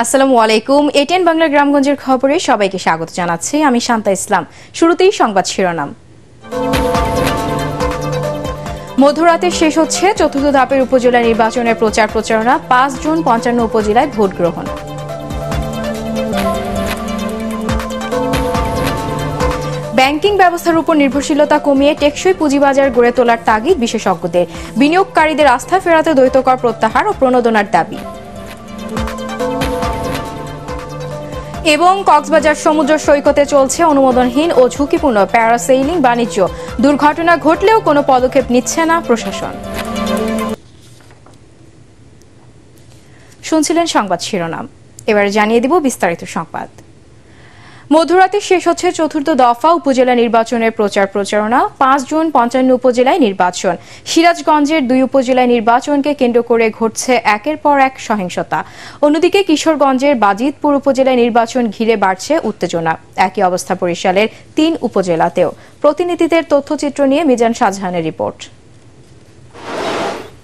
আসসালামু আলাইকুম। এটিএন বাংলা গ্রামগঞ্জের খবরে সবাইকে স্বাগত জানাচ্ছি আমি শান্তা ইসলাম। শুরুতেই সংবাদ শিরোনাম। মধ্যরাতে শেষ হচ্ছে চতুর্থ ধাপের উপজেলা নির্বাচনের প্রচার প্রচারণা। ৫ জুন ৫৫ উপজেলায় ভোট গ্রহণ। ব্যাংকিং ব্যবস্থার উপর নির্ভরশীলতা কমিয়ে টেকসই পুঁজিবাজার গড়ে তোলার তাগিদ বিশেষজ্ঞদের। বিনিয়োগকারীদের আস্থা ফেরাতে দ্বৈত কর প্রত্যাহার ও প্রণোদনার দাবি। এবং কক্সবাজার সমুদ্র সৈকতে চলছে অনুমোদনহীন ও ঝুঁকিপূর্ণ প্যারাসেইলিং বাণিজ্য। দুর্ঘটনা ঘটলেও কোনো পদক্ষেপ নিচ্ছে না প্রশাসন। শুনছিলেন সংবাদ শিরোনাম, এবারে জানিয়ে দিব বিস্তারিত সংবাদ। মধ্যরাতে শেষ হচ্ছে চতুর্থ দফা উপজেলা নির্বাচনের প্রচার প্রচারণা। ৫ জুন ৫৫ উপজেলায় নির্বাচন। সিরাজগঞ্জের ২ উপজেলায় নির্বাচনকে কেন্দ্র করে ঘটছে একের পর এক সহিংসতা। অন্যদিকে কিশোরগঞ্জের বাজিতপুর উপজেলায় নির্বাচন ঘিরে বাড়ছে উত্তেজনা। একই অবস্থা বরিশালের ৩ উপজেলাতেও। প্রতিনিধিদের তথ্যচিত্র নিয়ে মিজান শাহজাহানের রিপোর্ট।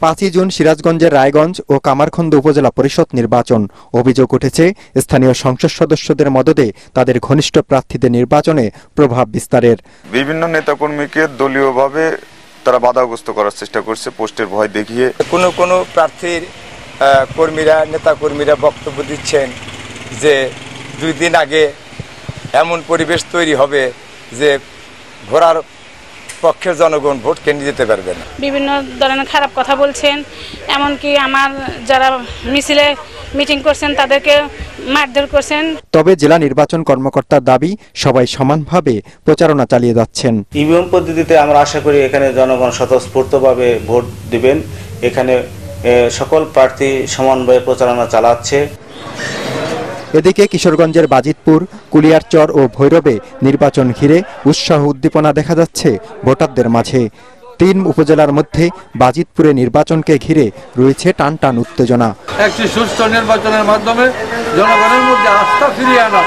৫ জুন সিরাজগঞ্জের রায়গঞ্জ ও কামারখন্দ উপজেলা পরিষদ নির্বাচন। অভিযোগ উঠেছে স্থানীয় সংসদ সদস্যদের মদদে তাদের ঘনিষ্ঠ প্রার্থীদের নির্বাচনে প্রভাব বিস্তারের। বিভিন্ন নেতাকর্মীকে দলীয়ভাবে তারা বাধাগ্রস্ত করার চেষ্টা করছে, পোস্টের ভয় দেখিয়ে। কোন প্রার্থীর কর্মীরা নেতাকর্মীরা বক্তব্য দিচ্ছেন যে 2 দিন আগে এমন পরিবেশ তৈরি হবে যে ঘোরার পক্ষের জনগণ ভোট কেন্দ্রে যেতে পারবে না। বিভিন্ন ধরনের খারাপ কথা বলছেন, এমনকি আমার যারা মিছিলে মিটিং করছেন তাদেরকে মারধর করছেন। তবে জেলা নির্বাচন কর্মকর্তার দাবি, সবাই সমানভাবে প্রচারণা চালিয়ে যাচ্ছেন। ইভিএম পদ্ধতিতে আমরা আশা করি এখানে জনগণ স্বতঃস্ফূর্তভাবে ভোট দিবেন। এখানে সকল প্রার্থী সমানভাবে প্রচারণা চালাচ্ছে। এদিকে কিশোরগঞ্জের বাজিতপুর, কুলিয়ারচর ও ভৈরবে নির্বাচন ঘিরে উৎসাহ উদ্দীপনা দেখা যাচ্ছে ভোটারদের মাঝে। 3 উপজেলার মধ্যে বাজিতপুরে নির্বাচনকে ঘিরে রয়েছে টানটান উত্তেজনা। একটি সুষ্ঠু নির্বাচনের মাধ্যমে জনগণের মধ্যে আস্থা ফিরিয়ে আনা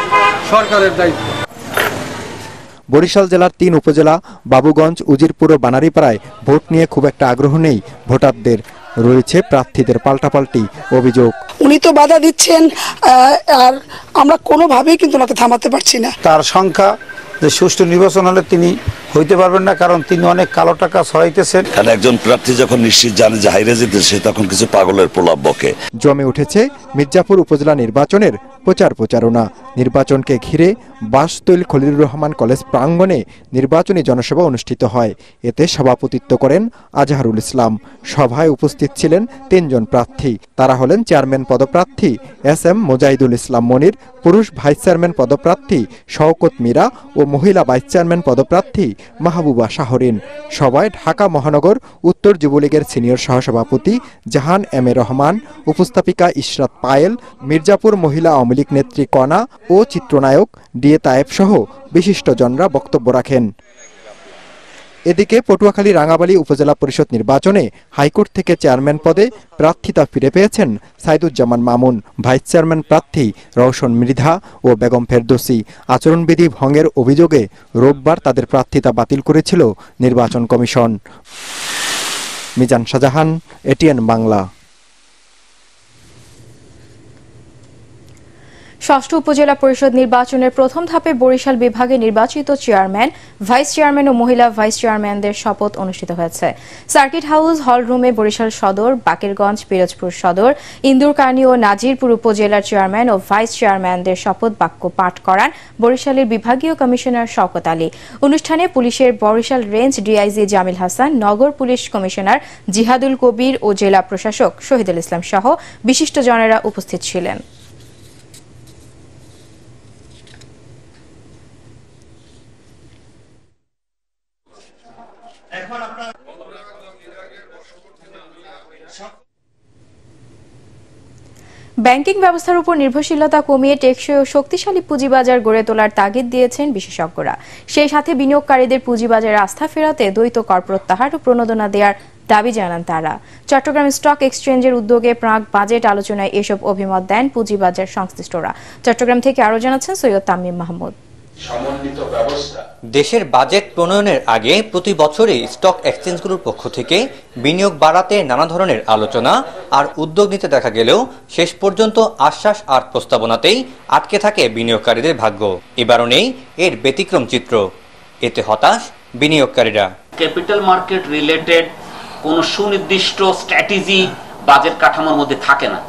সরকারের দায়িত্ব। বরিশাল জেলার 3 উপজেলা বাবুগঞ্জ, উজিরপুর ও বানারীপাড়ায় ভোট নিয়ে খুব একটা আগ্রহ নেই ভোটারদের। রয়েছে প্রার্থীদের পাল্টাপাল্টি অভিযোগ। উনি তো বাধা দিচ্ছেন, আর আমরা কোনোভাবেই কিন্তু ওনাকে থামাতে পারছি না। তার সংখ্যা যে সুষ্ঠু নির্বাচন হলে তিনি হইতে পারবেন না, কারণ তিনি অনেক কালো টাকা ছড়াইতেছেন। কারণ একজন প্রার্থী যখন নিশ্চিত জানে যে হাইরে যেতেছে, তখন কিছু পাগলের প্রলাপ বকে। জমে উঠেছে মির্জাপুর উপজেলা নির্বাচনের প্রচার প্রচারণা। নির্বাচনকে ঘিরে বাসতৈল খলিলুর রহমান কলেজ প্রাঙ্গণে নির্বাচনী জনসভা অনুষ্ঠিত হয়। এতে সভাপতিত্ব করেন আজহারুল ইসলাম। সভায় উপস্থিত ছিলেন 3 জন প্রার্থী। তারা হলেন চেয়ারম্যান পদপ্রার্থী SM মোজাহিদুল ইসলাম মনির, পুরুষ ভাইস চেয়ারম্যান পদপ্রার্থী শওকত মীরা ও মহিলা ভাইস চেয়ারম্যান পদপ্রার্থী মাহবুবা শাহরিন। সভায় ঢাকা মহানগর উত্তর যুবলীগের সিনিয়র সহসভাপতি জাহান M A রহমান, উপস্থাপিকা ইশরাত পায়েল, মির্জাপুর মহিলা আওয়ামী লীগ নেত্রী কণা ও চিত্রনায়ক DA তায়েব সহ বিশিষ্টজনরা বক্তব্য রাখেন। এদিকে পটুয়াখালী রাঙাবালী উপজেলা পরিষদ নির্বাচনে হাইকোর্ট থেকে চেয়ারম্যান পদে প্রার্থিতা ফিরে পেয়েছেন সাইদুজ্জামান মামুন। ভাইস চেয়ারম্যান প্রার্থী রওশন মৃধা ও বেগম ফেরদৌসী। আচরণবিধি ভঙ্গের অভিযোগে রোববার তাদের প্রার্থিতা বাতিল করেছিল নির্বাচন কমিশন। মিজান শাহজাহান, এটিএন বাংলা। ষষ্ঠ উপজেলা পরিষদ নির্বাচনের প্রথম ধাপে বরিশাল বিভাগে নির্বাচিত চেয়ারম্যান, ভাইস চেয়ারম্যান ও মহিলা ভাইস চেয়ারম্যানদের শপথ অনুষ্ঠিত হয়েছে। সার্কিট হাউস হল রুমে বরিশাল সদর, বাকেরগঞ্জ, পিরোজপুর সদর, ইন্দুরকানী ও নাজিরপুর উপজেলার চেয়ারম্যান ও ভাইস চেয়ারম্যানদের শপথ বাক্য পাঠ করান বরিশালের বিভাগীয় কমিশনার শওকত আলী। অনুষ্ঠানে পুলিশের বরিশাল রেঞ্জ DIG জামিল হাসান, নগর পুলিশ কমিশনার জিহাদুল কবির ও জেলা প্রশাসক শহীদুল ইসলাম সহ বিশিষ্টজনেরা উপস্থিত ছিলেন। ব্যাংকিং ব্যবস্থার উপর নির্ভরশীলতা কমিয়ে টেকসই ও শক্তিশালী পুঁজিবাজার গড়ে তোলার তাগিদ দিয়েছেন বিশেষজ্ঞরা। সেই সাথে বিনিয়োগকারীদের পুঁজিবাজারে আস্থা ফেরাতে দ্বৈত কর প্রত্যাহার ও প্রণোদনা দেওয়ার দাবি জানান তারা। চট্টগ্রাম স্টক এক্সচেঞ্জের উদ্যোগে প্রাক বাজেট আলোচনায় এসব অভিমত দেন পুঁজিবাজার সংশ্লিষ্টরা। চট্টগ্রাম থেকে আরো জানাচ্ছেন সৈয়দ তামিম মাহমুদ। সমন্বিত ব্যবস্থা। দেশের বাজেট প্রণয়নের আগে প্রতি বছরই স্টক এক্সচেঞ্জগুলোর পক্ষ থেকে বিনিয়োগ বাড়াতে নানা ধরনের আলোচনা আর উদ্যোগ নিতে দেখা গেলেও শেষ পর্যন্ত আশ্বাস আর প্রস্তাবনাতেই আটকে থাকে বিনিয়োগকারীদের ভাগ্য। এবারও নেই এর ব্যতিক্রম চিত্র। এতে হতাশ বিনিয়োগকারীরা। ক্যাপিটাল মার্কেট রিলেটেড কোনো সুনির্দিষ্ট স্ট্র্যাটেজি বাজেট কাঠামোর মধ্যে থাকে না।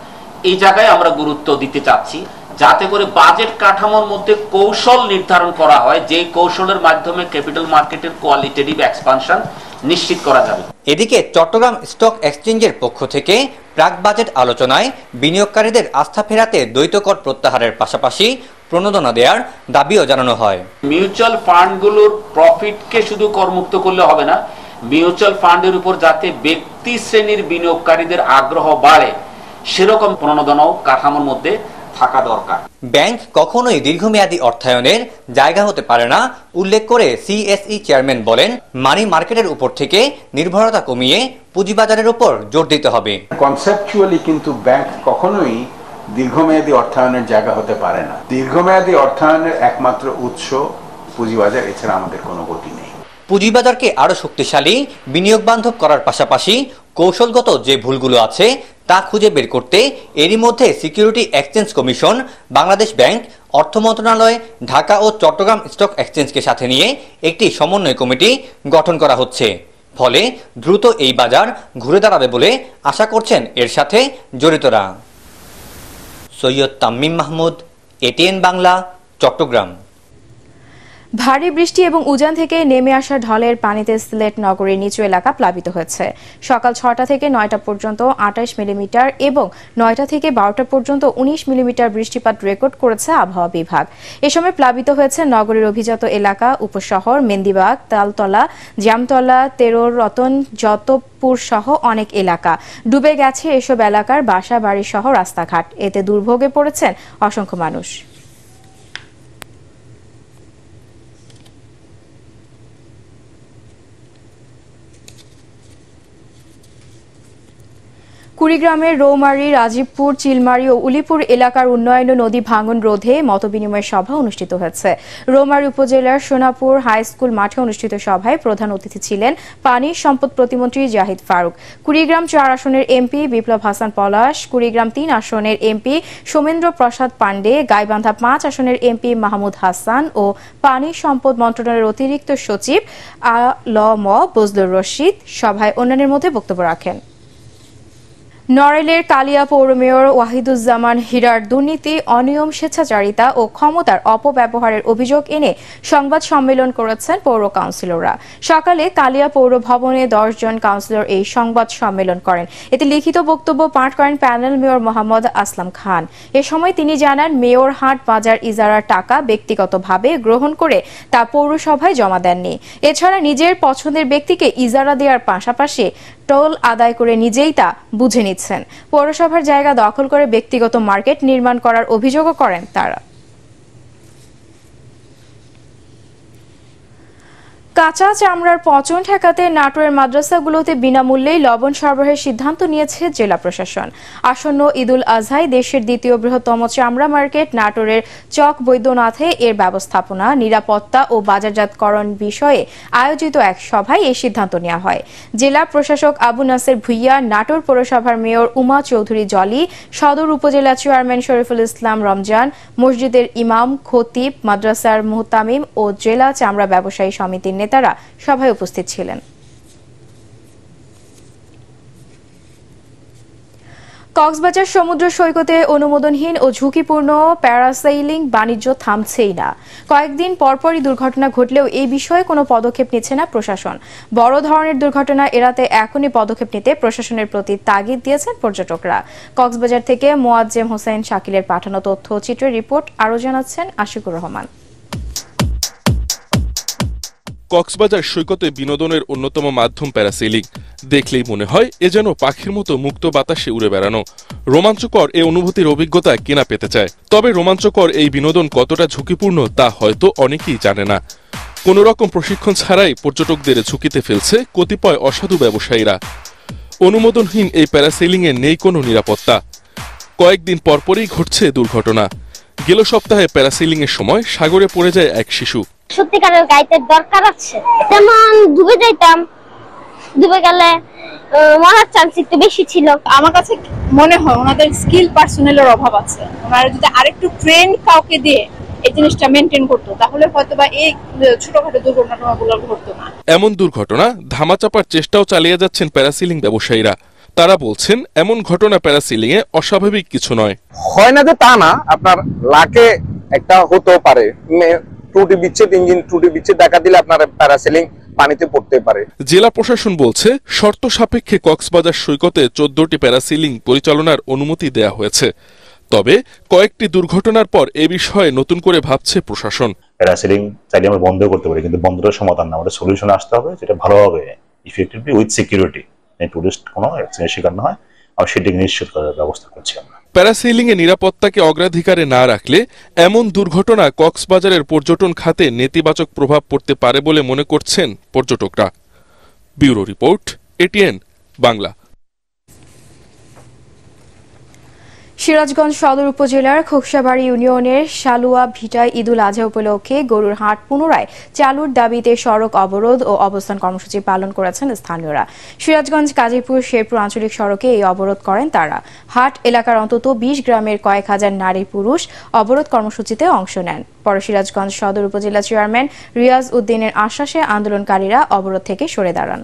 এই জায়গায় আমরা গুরুত্ব দিতে চাচ্ছি যাতে করে বাজেট কাঠামোর মধ্যে কৌশল নির্ধারণ করা হয়, যে কৌশলের মাধ্যমে ক্যাপিটাল মার্কেটের কোয়ালিটেটিভ এক্সপানশন নিশ্চিত করা যাবে। এদিকে চট্টগ্রাম স্টক এক্সচেঞ্জের পক্ষ থেকে প্রাক বাজেট আলোচনায় বিনিয়োগকারীদের আস্থা ফেরাতে দ্বৈত কর প্রত্যাহারের পাশাপাশি প্রণোদনা দেওয়ার দাবিও জানানো হয়। মিউচুয়াল ফান্ডগুলোর প্রফিটকে শুধু করমুক্ত করলে হবে না, মিউচুয়াল ফান্ডের উপর যাতে ব্যক্তি শ্রেণীর বিনিয়োগকারীদের আগ্রহ বাড়ে সেরকম প্রণোদনাও কাঠামোর মধ্যে থাকা দরকার। ব্যাংক কখনোই দীর্ঘমেয়াদী অর্থায়নের জায়গা হতে পারে না উল্লেখ করে সিএসই চেয়ারম্যান বলেন, মানি মার্কেটের উপর থেকে নির্ভরতা কমিয়ে পুঁজিবাজারের উপর জোর দিতে হবে। কনসেপচুয়ালি কিন্তু ব্যাংক কখনোই দীর্ঘমেয়াদী অর্থায়নের জায়গা হতে পারে না। দীর্ঘমেয়াদী অর্থায়নের একমাত্র উৎস পুঁজিবাজার, এছাড়া আমাদের কোনো গতি নেই। পুঁজিবাজারকে আরো শক্তিশালী বিনিয়োগ বান্ধব করার পাশাপাশি কৌশলগত যে ভুলগুলো আছে তা খুঁজে বের করতে এরই মধ্যে security exchange commission, Bangladesh bank, অর্থ মন্ত্রণালয়, ঢাকা ও চট্টগ্রাম স্টক এক্সচেঞ্জকে সাথে নিয়ে একটি সমন্বয় কমিটি গঠন করা হচ্ছে। ফলে দ্রুত এই বাজার ঘুরে দাঁড়াবে বলে আশা করছেন এর সাথে জড়িতরা। সৈয়দ তামিম মাহমুদ, এটিএন বাংলা, চট্টগ্রাম। ভারী বৃষ্টি এবং উজান থেকে নেমে আসা ঢলের পানিতে সিলেট নগরীর নিচু এলাকা প্লাবিত হয়েছে। সকাল 6টা থেকে 9টা পর্যন্ত 28 মিলিমিটার এবং 9টা থেকে 12টা পর্যন্ত 19 মিলিমিটার বৃষ্টিপাত রেকর্ড করেছে আবহাওয়া বিভাগ। এ সময় প্লাবিত হয়েছে নগরীর অভিজাত এলাকা, উপশহর, মেন্দিবাগ, তালতলা, জামতলা, তেরোর রতন, যতপুর সহ অনেক এলাকা। ডুবে গেছে এসব এলাকার বাসা বাড়ি সহ রাস্তাঘাট। এতে দুর্ভোগে পড়েছেন অসংখ্য মানুষ। কুড়িগ্রামের রৌমারী, রাজীবপুর, চিলমারী ও উলিপুর এলাকার উন্নয়ন ও নদী ভাঙন রোধে মতবিনিময় সভা অনুষ্ঠিত হয়েছে। রৌমারী উপজেলার সোনাপুর হাই স্কুল মাঠে অনুষ্ঠিত সভায় প্রধান অতিথি ছিলেন পানি সম্পদ প্রতিমন্ত্রী জাহিদ ফারুক। কুড়িগ্রাম 4 আসনের এমপি বিপ্লব হাসান পলাশ, কুড়িগ্রাম 3 আসনের এমপি সোমেন্দ্র প্রসাদ পান্ডে, গাইবান্ধা 5 আসনের এমপি মাহমুদ হাসান ও পানি সম্পদ মন্ত্রণালয়ের অতিরিক্ত সচিব আ.ল.ম বজলুর রশিদ সভায় অন্যান্যের মধ্যে বক্তব্য রাখেন। নড়াইলের কালিয়া পৌর মেয়র ওয়াহিদুজ্জামান হীরার দুর্নীতি, অনিয়ম, স্বেচ্ছাচারিতা ও ক্ষমতার অপব্যবহারের অভিযোগ এনে সংবাদ সম্মেলন করেছেন পৌর কাউন্সিলররা। সকালে কালিয়া পৌর ভবনে 10 জন কাউন্সিলর এই সংবাদ সম্মেলন করেন। এতে লিখিত বক্তব্য পাঠ করেন প্যানেল মেয়র মোহাম্মদ আসলাম খান। এ সময় তিনি জানান, মেয়র হাট বাজার ইজারার টাকা ব্যক্তিগতভাবে গ্রহণ করে তা পৌরসভায় জমা দেননি। এছাড়া নিজের পছন্দের ব্যক্তিকে ইজারা দেওয়ার পাশাপাশি টোল আদায় করে নিজেই তা বুঝে নিচ্ছেন। পৌরসভার জায়গা দখল করে ব্যক্তিগত মার্কেট নির্মাণ করার অভিযোগও করেন তারা। কাঁচা চামড়ার পচন ঠেকাতে নাটোরের মাদ্রাসাগুলোতে বিনামূল্যেই লবণ সরবরাহের সিদ্ধান্ত নিয়েছে জেলা প্রশাসন। আসন্ন ঈদুল আজহায় দেশের দ্বিতীয় বৃহত্তম চামড়া মার্কেট নাটোরের চক বৈদ্যনাথে এর ব্যবস্থাপনা, নিরাপত্তা ও বাজারজাতকরণ বিষয়ে আয়োজিত এক সভায় এই সিদ্ধান্ত নেওয়া হয়। জেলা প্রশাসক আবু নাসের ভুইয়া, নাটোর পৌরসভার মেয়র উমা চৌধুরী জলি, সদর উপজেলা চেয়ারম্যান শরীফুল ইসলাম রমজান, মসজিদের ইমাম, খতিব, মাদ্রাসার মুহতামিম ও জেলা চামড়া ব্যবসায়ী সমিতির নেতারা সভায় উপস্থিত ছিলেন। কক্সবাজার সমুদ্র সৈকতে অনুমোদনহীন ও ঝুঁকিপূর্ণ প্যারাসেইলিং বাণিজ্য থামছেই না। কয়েকদিন পরপরই দুর্ঘটনা ঘটলেও এই বিষয়ে কোনো পদক্ষেপ নিচ্ছে না প্রশাসন। বড় ধরনের দুর্ঘটনা এড়াতে এখনই পদক্ষেপ নিতে প্রশাসনের প্রতি তাগিদ দিয়েছেন পর্যটকরা। কক্সবাজার থেকে মোয়াজ্জেম হোসেন শাকিলের পাঠানো তথ্যচিত্রের রিপোর্ট আরও জানাচ্ছেন আশিকুর রহমান। কক্সবাজার সৈকতে বিনোদনের অন্যতম মাধ্যম প্যারাসেইলিং। দেখলেই মনে হয় এ যেন পাখির মতো মুক্ত বাতাসে উড়ে বেড়ানো। রোমাঞ্চকর এই অনুভূতির অভিজ্ঞতা কেনা পেতে চায়। তবে রোমাঞ্চকর এই বিনোদন কতটা ঝুঁকিপূর্ণ তা হয়তো অনেকেই জানে না। কোনো রকম প্রশিক্ষণ ছাড়াই পর্যটকদের ঝুঁকিতে ফেলছে কতিপয় অসাধু ব্যবসায়ীরা। অনুমোদনহীন এই প্যারাসেইলিংয়ে নেই কোনো নিরাপত্তা। কয়েকদিন পরপরই ঘটছে দুর্ঘটনা। গেল সপ্তাহে প্যারাসেলিং এর সময় সাগরে পড়ে যায় এক শিশু। সত্যিকারের গাইডের দরকার আছে, যেমন ডুবে যাইতাম, ডুবে গেলে মরার চান্স একটু বেশি ছিল। আমার কাছে মনে হয় ওনাদের স্কিল পার্সোনালের অভাব আছে। ওনারা যদি আরেকটু ট্রেন কাউকে দিয়ে এই জিনিসটা মেনটেন করতো তাহলে হয়তোবা এই ছোটখাটো দুর্ঘটনাগুলো ঘটতো না। এমন দুর্ঘটনা ধামাচাপার চেষ্টাও চালিয়ে যাচ্ছেন প্যারাসেলিং ব্যবসায়ীরা। তারা বলছেন এমন ঘটনা প্যারাসেলিং এ অস্বাভাবিক কিছু নয়। হয় না যে তা না, আপনার লাকে একটা হতেও পারে, ত্রুটি বিচ্ছেদ, ইঞ্জিন ত্রুটি বিচ্ছেদ দেখা দিলে আপনার প্যারাসেলিং পানিতে পড়তে পারে। জেলা প্রশাসন বলছে শর্ত সাপেক্ষে কক্সবাজার সৈকতে 14টি প্যারাসেলিং পরিচালনার অনুমতি দেয়া হয়েছে। তবে কয়েকটি দুর্ঘটনার পর এ বিষয়ে নতুন করে ভাবছে প্রশাসন। প্যারাসেলিং চাইলে আমরা বন্ধ করতে পারি, কিন্তু বন্ধটার সমাধান না, আমাদের সলিউশন আসতে হবে যেটা ভালোভাবে ইফেক্টিভলি উইথ সিকিউরিটি, টুরিস্ট কোনো অ্যাক্সিডেন্টের শিকার না হয়, আর সেটিকে নিশ্চিত করার ব্যবস্থা করছি আমরা। প্যারাসেলিং এ নিরাপত্তাকে অগ্রাধিকারে না রাখলে এমন দুর্ঘটনা কক্সবাজারের পর্যটন খাতে নেতিবাচক প্রভাব পড়তে পারে বলে মনে করছেন পর্যটকরা। Bureau report, ATN Bangla. Sirajganj সদর উপজেলার খোকসাবাড়ি ইউনিয়নের শালুয়া ভিটায় ঈদুল আজহা উপলক্ষে গরুর হাট পুনরায় চালুর দাবিতে সড়ক অবরোধ ও অবস্থান কর্মসূচি পালন করেছেন স্থানীয়রা। সিরাজগঞ্জ কাজীপুর শেরপুর আঞ্চলিক সড়কে এই অবরোধ করেন তারা। হাট এলাকার অন্তত 20 গ্রামের কয়েক হাজার নারী পুরুষ অবরোধ কর্মসূচিতে অংশ নেন। পরে সিরাজগঞ্জ সদর উপজেলা চেয়ারম্যান রিয়াজ উদ্দিনের আশ্বাসে আন্দোলনকারীরা অবরোধ থেকে সরে দাঁড়ান।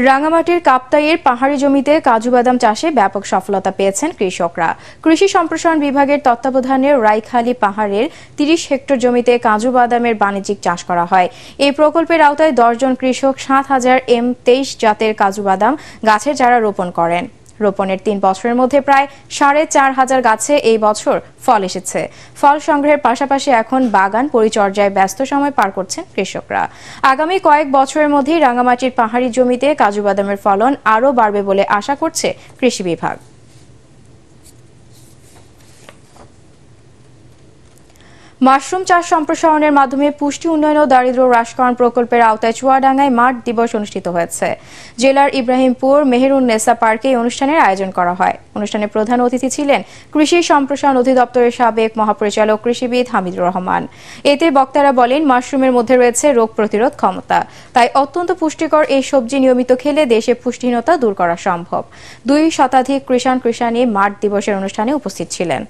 রাঙ্গামাটির কাপ্তাইয়ের পাহাড়ি জমিতে কাজু বাদাম চাষে ব্যাপক সফলতা পেয়েছেন কৃষকরা। কৃষি সম্প্রসারণ বিভাগের তত্ত্বাবধানে রাইখালি পাহাড়ের 30 হেক্টর জমিতে কাজু বাদামের বাণিজ্যিক চাষ করা হয়। এই প্রকল্পের আওতায় 10 জন কৃষক 7000 M23 জাতের কাজু বাদাম গাছের চারা রোপণ করেন। রোপণের 3 বছরের মধ্যে প্রায় 4500 গাছে এই বছর ফল এসেছে। ফল সংগ্রহের পাশাপাশি এখন বাগান পরিচর্যায় ব্যস্ত সময় পার করছেন কৃষকরা। আগামী কয়েক বছরের মধ্যেই রাঙ্গামাটির পাহাড়ি জমিতে কাজু বাদামের ফলন আরও বাড়বে বলে আশা করছে কৃষি বিভাগ। মাশরুম চাষ সম্প্রসারণের মাধ্যমে পুষ্টি উন্নয়ন ও দারিদ্র্য হ্রাসকরণ প্রকল্পের আওতায় চুয়াডাঙ্গায় মাঠ দিবস অনুষ্ঠিত হয়েছে। জেলার ইব্রাহিমপুর মেহেরুন্নেসা পার্কে এই অনুষ্ঠানের আয়োজন করা হয়। অনুষ্ঠানে প্রধান অতিথি ছিলেন কৃষি সম্প্রসারণ অধিদপ্তরের সাবেক মহাপরিচালক কৃষিবিদ হামিদুর রহমান। এতে বক্তারা বলেন, মাশরুমের মধ্যে রয়েছে রোগ প্রতিরোধ ক্ষমতা, তাই অত্যন্ত পুষ্টিকর এই সবজি নিয়মিত খেলে দেশে পুষ্টিহীনতা দূর করা সম্ভব। 2 শতাধিক কৃষাণী মাঠ দিবসের অনুষ্ঠানে উপস্থিত ছিলেন।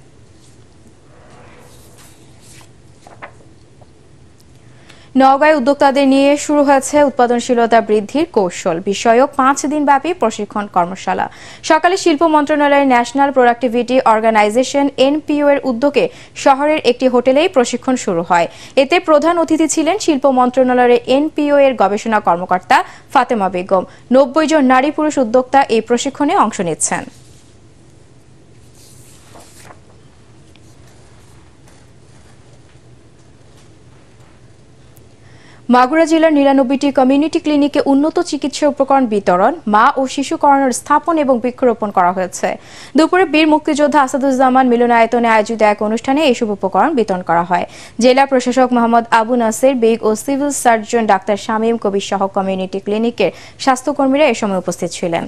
নওগাঁয় উদ্যোক্তাদের নিয়ে শুরু হয়েছে উৎপাদনশীলতা বৃদ্ধির কৌশল বিষয়ক 5 দিনব্যাপী প্রশিক্ষণ কর্মশালা। সকালে শিল্প মন্ত্রণালয়ের ন্যাশনাল প্রোডাক্টিভিটি অর্গানাইজেশন NPO এর উদ্যোগে শহরের একটি হোটেলেই প্রশিক্ষণ শুরু হয়। এতে প্রধান অতিথি ছিলেন শিল্প মন্ত্রণালয়ের NPO এর গবেষণা কর্মকর্তা ফাতেমা বেগম। 90 জন নারী পুরুষ উদ্যোক্তা এই প্রশিক্ষণে অংশ নিচ্ছেন। মাগুরা জেলার 99টি কমিউনিটি ক্লিনিকে উন্নত চিকিৎসা উপকরণ বিতরণ, মা ও শিশু কর্নার স্থাপন এবং বৃক্ষরোপণ করা হয়েছে। দুপুরে বীর মুক্তিযোদ্ধা আসাদুজ্জামান মিলনায়তনে আয়োজিত এক অনুষ্ঠানে এইসব উপকরণ বিতরণ করা হয়। জেলা প্রশাসক মোহাম্মদ আবু নাসির বেগ ও সিভিল সার্জন ডাক্তার শামীম কবির সহ কমিউনিটি ক্লিনিকের স্বাস্থ্যকর্মীরা এ সময় উপস্থিত ছিলেন।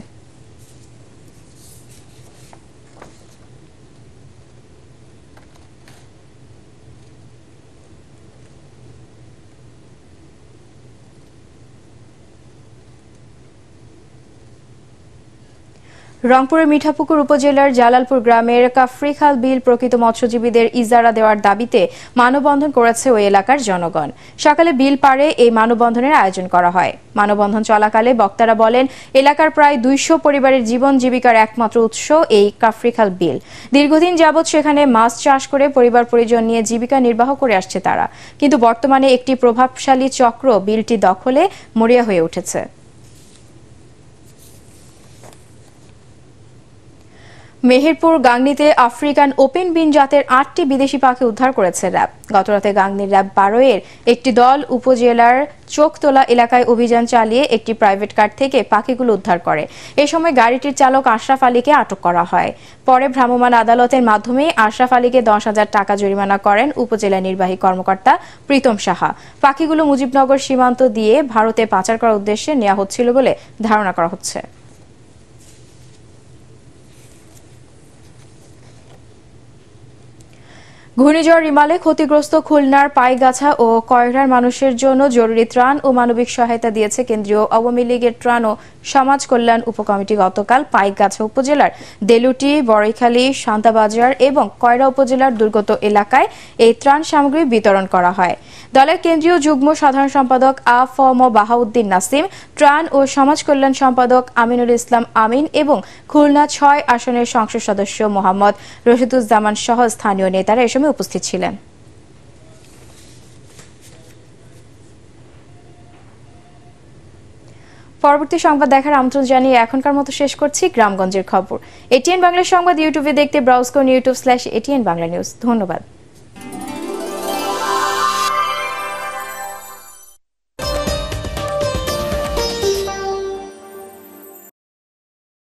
রংপুরের মিঠাপুকুর উপজেলার জালালপুর গ্রামের কাফরিখাল বিল প্রকৃত মৎস্যজীবীদের ইজারা দেওয়ার দাবিতে মানববন্ধন করেছে ওই এলাকার জনগণ। সকালে বিল পাড়ে এই মানববন্ধনের আয়োজন করা হয়। মানববন্ধন চলাকালে বক্তারা বলেন, এলাকার প্রায় 200 পরিবারের জীবন জীবিকার একমাত্র উৎস এই কাফরিখাল বিল। দীর্ঘদিন যাবৎ সেখানে মাছ চাষ করে পরিবার পরিজন নিয়ে জীবিকা নির্বাহ করে আসছে তারা, কিন্তু বর্তমানে একটি প্রভাবশালী চক্র বিলটি দখলে মরিয়া হয়ে উঠেছে। মেহেরপুর গাংনীতে আফ্রিকান ওপেন বিন জাতের 8টি বিদেশি পাখি উদ্ধার করেছে র্যাব। গতরাতে গাংনীর র্যাব 12 এর একটি দল উপজেলার চোখতলা এলাকায় অভিযান চালিয়ে একটি প্রাইভেট কার থেকে পাখিগুলো উদ্ধার করে। এ সময় গাড়িটির চালক আশরাফ আলীকে আটক করা হয়। পরে ভ্রাম্যমাণ আদালতের মাধ্যমে আশরাফ আলীকে 10,000 টাকা জরিমানা করেন উপজেলা নির্বাহী কর্মকর্তা প্রীতম সাহা। পাখিগুলো মুজিবনগর সীমান্ত দিয়ে ভারতে পাচার করার উদ্দেশ্যে নেওয়া হচ্ছিল বলে ধারণা করা হচ্ছে। ঘূর্ণিঝড় রিমালে ক্ষতিগ্রস্ত খুলনার পাইগাছা ও কয়রার মানুষের জন্য জরুরি ত্রাণ ও মানবিক সহায়তা দিয়েছে কেন্দ্রীয় আওয়ামী লীগের ত্রাণ ও সমাজ কল্যাণ উপকমিটি। গতকাল পাইগাছা উপজেলার দেলুটি, বড়ইখালী, শান্তাবাজার এবং কয়রা উপজেলার দুর্গত এলাকায় এই ত্রাণ সামগ্রী বিতরণ করা হয়। দলের কেন্দ্রীয় যুগ্ম সাধারণ সম্পাদক আ.ফ.ম. বাহাউদ্দিন নাসিম, ত্রাণ ও সমাজ কল্যাণ সম্পাদক আমিনুল ইসলাম আমিন এবং খুলনা ৬ আসনের সংসদ সদস্য মোহাম্মদ রশিদুজ্জামান সহ স্থানীয় নেতারা এ সময় উপস্থিত ছিলেন। পরবর্তী সংবাদ দেখার আমন্ত্রণ জানিয়ে এখনকার মতো শেষ করছি গ্রামগঞ্জের খবর। এটিএন বাংলা সংবাদ ইউটিউবে দেখতে ব্রাউজ করুন youtube/ATN Bangla News। ধন্যবাদ।